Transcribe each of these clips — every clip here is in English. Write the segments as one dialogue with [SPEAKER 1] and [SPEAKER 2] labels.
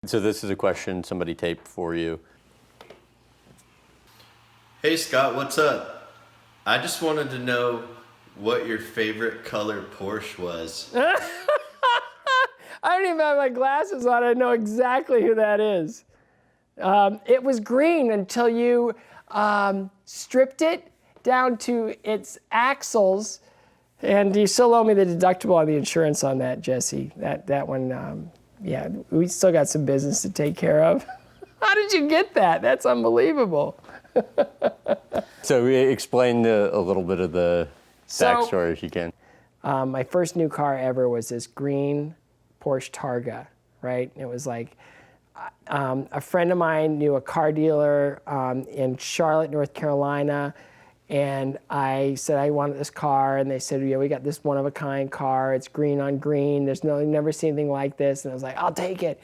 [SPEAKER 1] So this is a question somebody taped for you.
[SPEAKER 2] Hey Scott, what's up? I just wanted to know what your favorite color Porsche was.
[SPEAKER 3] I don't even have my glasses on. I know exactly who that is. It was green until you stripped it down to its axles, and you still owe me the deductible on the insurance on that, Jesse. That one, yeah, we still got some business to take care of. How did you get that? That's unbelievable.
[SPEAKER 1] So explain a little bit of the backstory if you can.
[SPEAKER 3] My first new car ever was this green Porsche Targa, right? It was like, a friend of mine knew a car dealer in Charlotte, North Carolina, and I said I wanted this car, and they said, yeah, we got this one-of-a-kind car. It's green on green. Never seen anything like this. And I was like, I'll take it.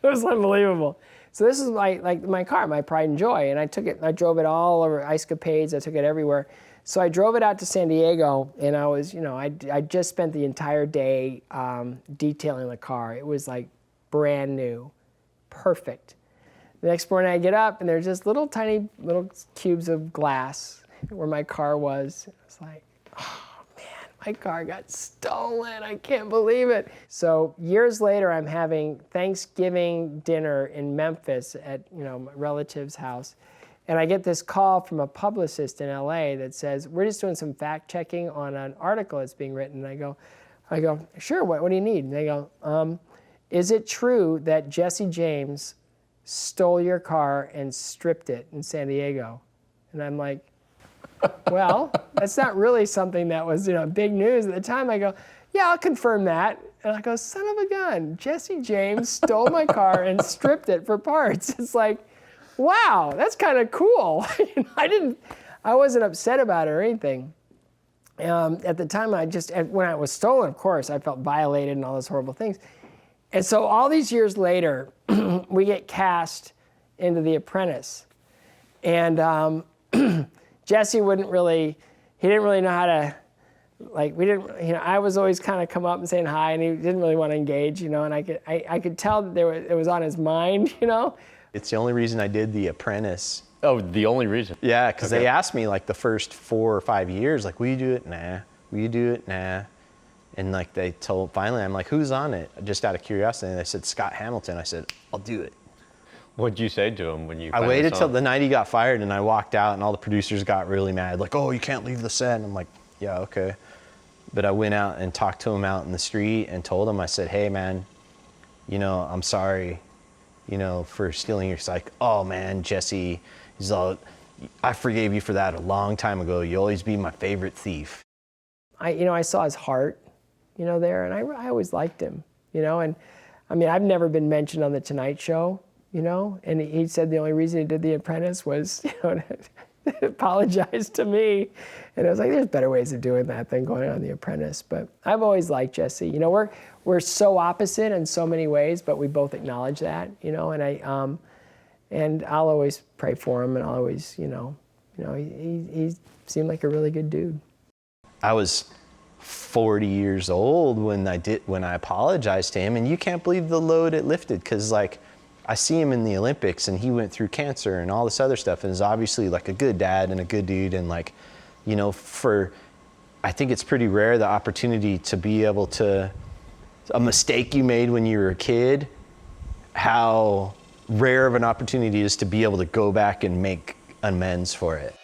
[SPEAKER 3] It was unbelievable. So this is my car, my pride and joy, and I took it. I drove it all over Icecapades. I took it everywhere. So I drove it out to San Diego, and I was, I just spent the entire day detailing the car. It was like brand new, perfect. The next morning I get up, and there's just little tiny cubes of glass where my car was. It's like, oh man, my car got stolen. I can't believe it. So years later, I'm having Thanksgiving dinner in Memphis at my relative's house. And I get this call from a publicist in LA that says, we're just doing some fact checking on an article that's being written. And I go, sure, what do you need? And they go, is it true that Jesse James stole your car and stripped it in San Diego? And I'm like, well, that's not really something that was big news at the time. I go, yeah, I'll confirm that. And I go, son of a gun, Jesse James stole my car and stripped it for parts. It's like, wow, that's kind of cool. I wasn't upset about it or anything. At the time, when I was stolen, of course, I felt violated and all those horrible things. And so all these years later, we get cast into The Apprentice. And Jesse didn't really know how to, I was always kind of come up and saying hi, and he didn't really want to engage, and I could tell that it was on his mind,
[SPEAKER 4] It's the only rezen I did The Apprentice.
[SPEAKER 1] Oh, the only reason?
[SPEAKER 4] Yeah, because they asked me the first 4 or 5 years, will you do it? Nah. Will you do it? Nah. And they told, finally, I'm like, who's on it? Just out of curiosity. And they said, Scott Hamilton. I said, I'll do it.
[SPEAKER 1] What'd you say to him when you
[SPEAKER 4] I waited till the night he got fired, and I walked out, and all the producers got really mad. Oh, you can't leave the set. And I'm like, yeah, okay. But I went out and talked to him out in the street and told him, I said, hey, man, I'm sorry, for stealing your... He's like, oh, man, Jesse, he's all, I forgave you for that a long time ago. You'll always be my favorite thief.
[SPEAKER 3] I saw his heart, there, and I always liked him, and I've never been mentioned on The Tonight Show, and he said the only reason he did The Apprentice was, to apologize to me. And I was like, there's better ways of doing that than going on The Apprentice. But I've always liked Jesse. We're so opposite in so many ways, but we both acknowledge that, and I'll always pray for him, and I'll always, he seemed like a really good dude.
[SPEAKER 4] I was 40 years old when I apologized to him, and you can't believe the load it lifted, because I see him in the Olympics, and he went through cancer and all this other stuff, and is obviously a good dad and a good dude, and I think it's pretty rare, the opportunity to be able to, a mistake you made when you were a kid, how rare of an opportunity it is to be able to go back and make amends for it.